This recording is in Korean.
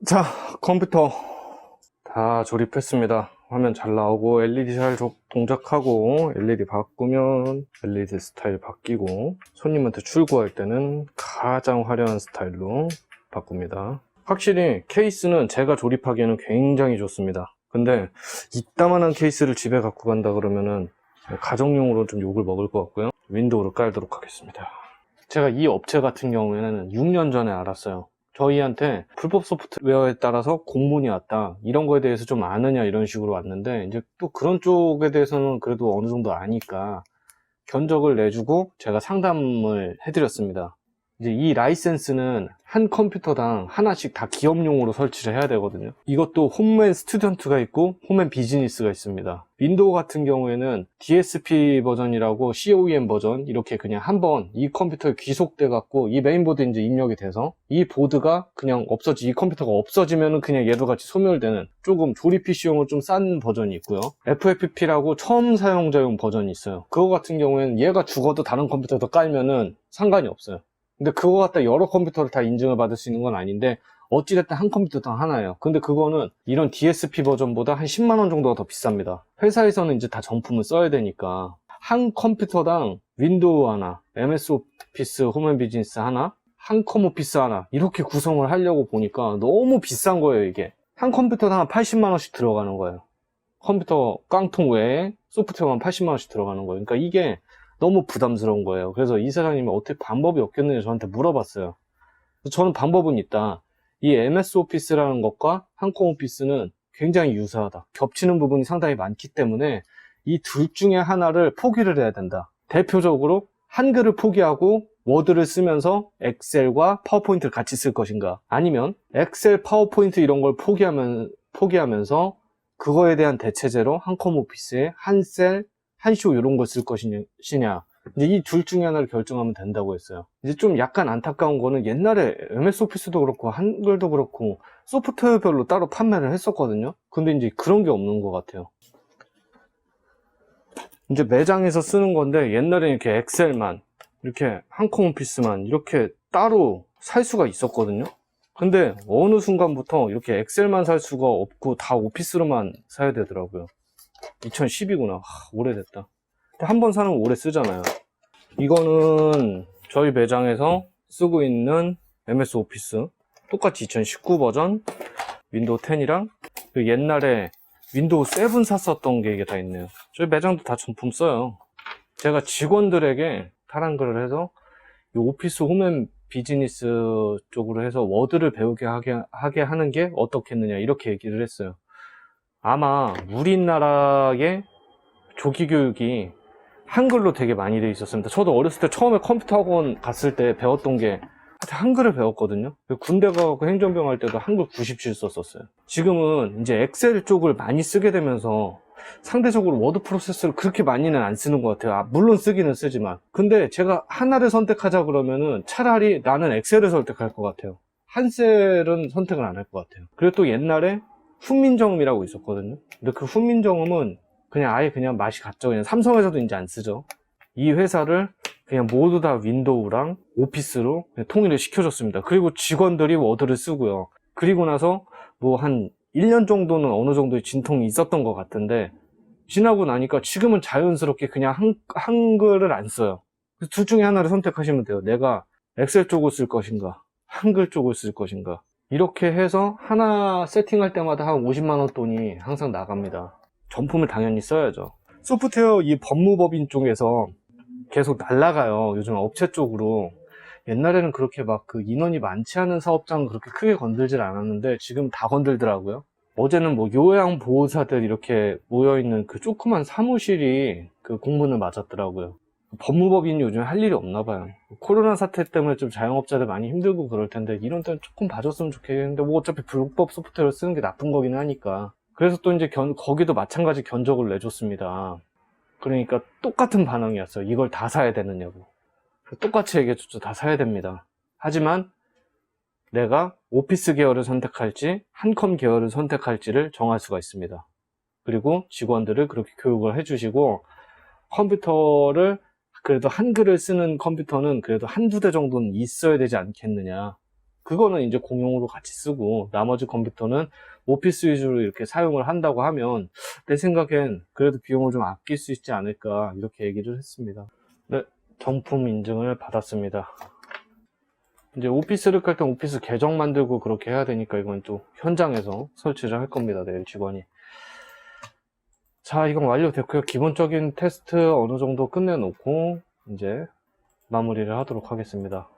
자, 컴퓨터 다 조립했습니다. 화면 잘 나오고 LED 잘 동작하고 LED 바꾸면 LED 스타일 바뀌고 손님한테 출고할 때는 가장 화려한 스타일로 바꿉니다. 확실히 케이스는 제가 조립하기에는 굉장히 좋습니다. 근데 이따만한 케이스를 집에 갖고 간다 그러면은 가정용으로 좀 욕을 먹을 것 같고요. 윈도우를 깔도록 하겠습니다. 제가 이 업체 같은 경우에는 6년 전에 알았어요. 저희한테 불법 소프트웨어에 따라서 공문이 왔다, 이런 거에 대해서 좀 아느냐, 이런 식으로 왔는데, 이제 또 그런 쪽에 대해서는 그래도 어느 정도 아니까 견적을 내주고 제가 상담을 해드렸습니다. 이제 이 라이센스는 한 컴퓨터당 하나씩 다 기업용으로 설치를 해야 되거든요. 이것도 홈앤 스튜던트가 있고 홈앤 비즈니스가 있습니다. 윈도우 같은 경우에는 DSP 버전이라고 COEM 버전, 이렇게 그냥 한번 이 컴퓨터에 귀속돼 갖고 이 메인보드에 이제 입력이 돼서 이 보드가 그냥 이 컴퓨터가 없어지면은 그냥 얘도 같이 소멸되는 조금 조립 PC용으로 좀 싼 버전이 있고요. FFP라고 처음 사용자용 버전이 있어요. 그거 같은 경우에는 얘가 죽어도 다른 컴퓨터에서 깔면은 상관이 없어요. 근데 그거 갖다 여러 컴퓨터를 다 인증을 받을 수 있는 건 아닌데, 어찌됐든 한 컴퓨터당 하나예요. 근데 그거는 이런 DSP 버전보다 한 10만원 정도가 더 비쌉니다. 회사에서는 이제 다 정품을 써야 되니까 한 컴퓨터당 윈도우 하나, MS 오피스 홈앤 비즈니스 하나, 한컴 오피스 하나, 이렇게 구성을 하려고 보니까 너무 비싼 거예요. 이게 한 컴퓨터당 한 80만원씩 들어가는 거예요. 컴퓨터 깡통 외에 소프트웨어만 80만원씩 들어가는 거예요. 그러니까 이게 너무 부담스러운 거예요. 그래서 이 사장님이 어떻게 방법이 없겠느냐 저한테 물어봤어요. 저는 방법은 있다. 이 MS 오피스라는 것과 한컴 오피스는 굉장히 유사하다. 겹치는 부분이 상당히 많기 때문에 이 둘 중에 하나를 포기를 해야 된다. 대표적으로 한글을 포기하고 워드를 쓰면서 엑셀과 파워포인트를 같이 쓸 것인가, 아니면 엑셀, 파워포인트 이런 걸 포기하면서 그거에 대한 대체제로 한컴 오피스에 한셀, 한쇼 이런 걸 쓸 것이냐, 이제 이 둘 중에 하나를 결정하면 된다고 했어요. 이제 좀 약간 안타까운 거는 옛날에 MS 오피스도 그렇고 한글도 그렇고 소프트웨어별로 따로 판매를 했었거든요. 근데 이제 그런 게 없는 것 같아요. 이제 매장에서 쓰는 건데, 옛날에 이렇게 엑셀만, 이렇게 한컴 오피스만 이렇게 따로 살 수가 있었거든요. 근데 어느 순간부터 이렇게 엑셀만 살 수가 없고 다 오피스로만 사야 되더라고요. 2010이구나. 오래됐다. 한 번 사면 오래 쓰잖아요. 이거는 저희 매장에서 쓰고 있는 MS 오피스, 똑같이 2019 버전 윈도우 10이랑 그 옛날에 윈도우 7 샀었던 게 이게 다 있네요. 저희 매장도 다 정품 써요. 제가 직원들에게 탈한글을 해서 이 오피스 홈앤 비즈니스 쪽으로 해서 워드를 배우게 하게 하는 게 어떻겠느냐, 이렇게 얘기를 했어요. 아마 우리나라의 조기 교육이 한글로 되게 많이 돼 있었습니다. 저도 어렸을 때 처음에 컴퓨터 학원 갔을 때 배웠던 게 한글을 배웠거든요. 군대 가고 행정병 할 때도 한글 97 썼었어요. 지금은 이제 엑셀 쪽을 많이 쓰게 되면서 상대적으로 워드 프로세서를 그렇게 많이는 안 쓰는 것 같아요. 물론 쓰기는 쓰지만. 근데 제가 하나를 선택하자 그러면은 차라리 나는 엑셀을 선택할 것 같아요. 한셀은 선택을 안 할 것 같아요. 그리고 또 옛날에 훈민정음이라고 있었거든요. 근데 그 훈민정음은 그냥 아예 그냥 맛이 갔죠. 그냥 삼성에서도 이제 안 쓰죠. 이 회사를 그냥 모두 다 윈도우랑 오피스로 통일을 시켜줬습니다. 그리고 직원들이 워드를 쓰고요. 그리고 나서 뭐 한 1년 정도는 어느 정도의 진통이 있었던 것 같은데, 지나고 나니까 지금은 자연스럽게 그냥 한글을 안 써요. 둘 중에 하나를 선택하시면 돼요. 내가 엑셀 쪽을 쓸 것인가, 한글 쪽을 쓸 것인가. 이렇게 해서 하나 세팅할 때마다 한 50만 원 돈이 항상 나갑니다. 정품을 당연히 써야죠. 소프트웨어 이 법무법인 쪽에서 계속 날아가요. 요즘 업체 쪽으로. 옛날에는 그렇게 막 그 인원이 많지 않은 사업장은 그렇게 크게 건들질 않았는데 지금 다 건들더라고요. 어제는 뭐 요양보호사들 이렇게 모여있는 그 조그만 사무실이 그 공문을 맞았더라고요. 법무법인이 요즘 할 일이 없나 봐요. 코로나 사태 때문에 좀 자영업자들 많이 힘들고 그럴 텐데 이런 데는 조금 봐줬으면 좋겠는데, 뭐 어차피 불법 소프트웨어를 쓰는 게 나쁜 거긴 하니까. 그래서 또 이제 거기도 마찬가지 견적을 내줬습니다. 그러니까 똑같은 반응이었어요. 이걸 다 사야 되느냐고. 똑같이 얘기해줬죠. 다 사야 됩니다. 하지만 내가 오피스 계열을 선택할지 한컴 계열을 선택할지를 정할 수가 있습니다. 그리고 직원들을 그렇게 교육을 해주시고, 컴퓨터를 그래도 한글을 쓰는 컴퓨터는 그래도 한두 대 정도는 있어야 되지 않겠느냐. 그거는 이제 공용으로 같이 쓰고 나머지 컴퓨터는 오피스 위주로 이렇게 사용을 한다고 하면 내 생각엔 그래도 비용을 좀 아낄 수 있지 않을까 이렇게 얘기를 했습니다. 네, 정품 인증을 받았습니다. 이제 오피스를 깔 때 오피스 계정 만들고 그렇게 해야 되니까 이건 또 현장에서 설치를 할 겁니다. 내일 직원이. 자, 이건 완료됐고요. 기본적인 테스트 어느 정도 끝내놓고 이제 마무리를 하도록 하겠습니다.